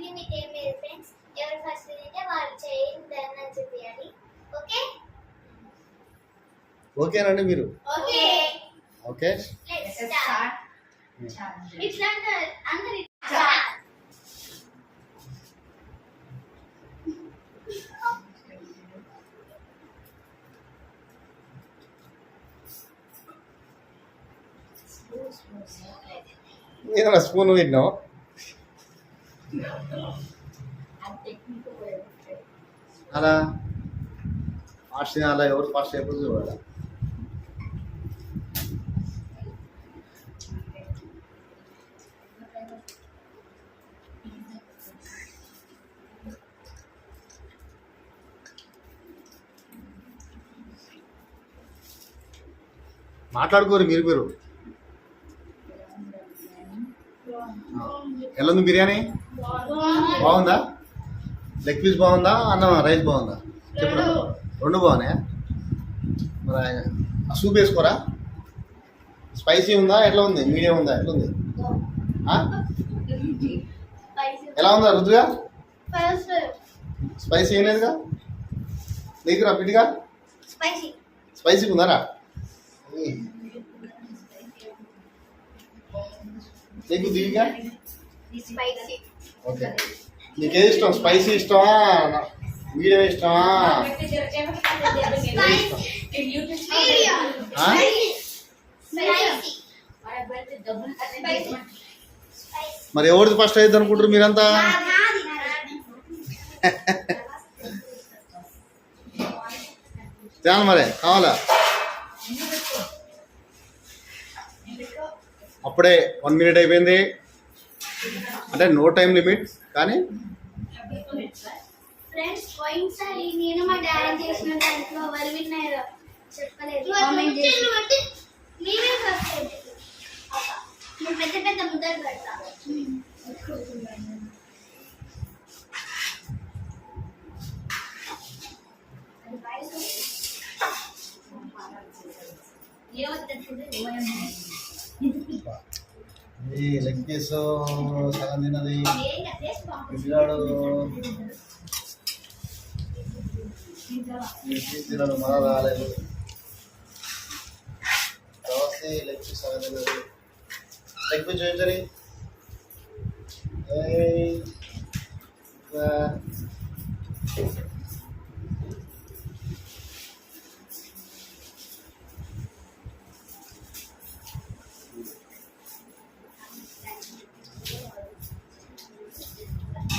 Limit ఏం లేదు friends. ఎవరు ఫస్ట్ తింటే వాళ్ళు చేయండి అని చెప్పాలి. ఓకే ఓకేనండి మీరు? Okay okay let's start. ఇట్లా అందరూ స్టార్ట్. ఏదైనా స్పూన్ పెట్టినావు? అలా ఫాస్ట్ అలా ఎవరు ఫాస్ట్ అయిపోతుంది చూడాలి. మాట్లాడుకోరు మీరు. ఎలా ఉంది బిర్యానీ? బాగుందా? లెగ్ పీస్ బాగుందా? అన్నం రైస్ బాగుందా? చెప్పు. రెండు బాగున్నాయా? మరి సూప్ వేసుకోరా? స్పైసీ ఉందా? ఎట్లా ఉంది? మీడియం ఉందా? ఎట్లా ఉంది? ఎలా ఉందా రుచిగా? స్పైసీ ఏం లేదుగా? దగ్గర పిటిగా స్పైసీ ఉందారా? నీకు దిగిగా? ఓకే. నీకేది ఇష్టం? స్పైసీ ఇష్టమా? మీడియం ఇష్టమా? మరి ఎవరిది ఫస్ట్ అయ్యింది అనుకుంటారు మీరంతా? చాలా మరి కావాలా? అప్పుడే 1 minute అయిపోయింది. అంటే నో టైం లిమిట్. కానీ ఫ్రెండ్స్ పోయినసారి నేను మా డాడీ చేసిన దాంట్లో ఎవరు విన్నారో చెప్పలేదు. కామెంట్ చేయండి. మీరే సబ్స్క్రైబ్ చేయండి. నేను పెద్ద పెద్ద ముద్దలు పెడతా. ఈ లెగ్ పీస్ సగం తిన్నది పిల్లాడు తిన్నాడు మళ్ళా రాలేదు. తర్వాత లెగ్ పీస్ సగం తిన్నది. లెగ్ పీస్ చూపించని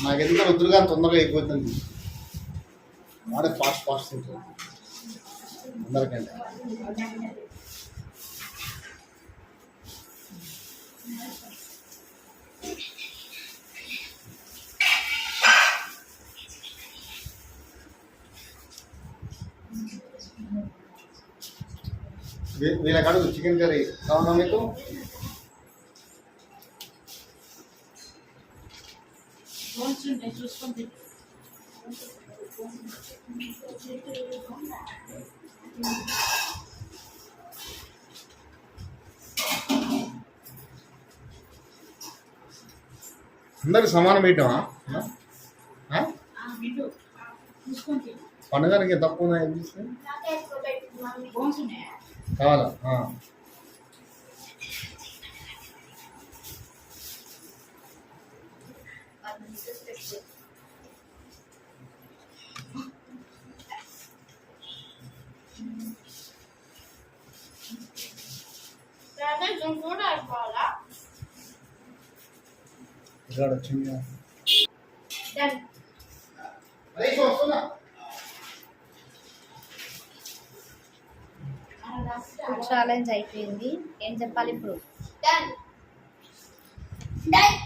నాకు ఎంత రుద్దురుగా తొందరగా అయిపోతుంది. వాడే ఫాస్ట్ ఉంటుంది అందరికంటే. వీళ్ళ కడుగు చికెన్ కర్రీ కావాలా మీకు? చూసుకోండి. అందరికి సమానం పెట్టామా? పండుగకి తక్కువ కావాలా? ఇక్కడ వచ్చింది ఛాలెంజ్ అయిపోయింది. ఏం చెప్పాలి ఇప్పుడు? Done done.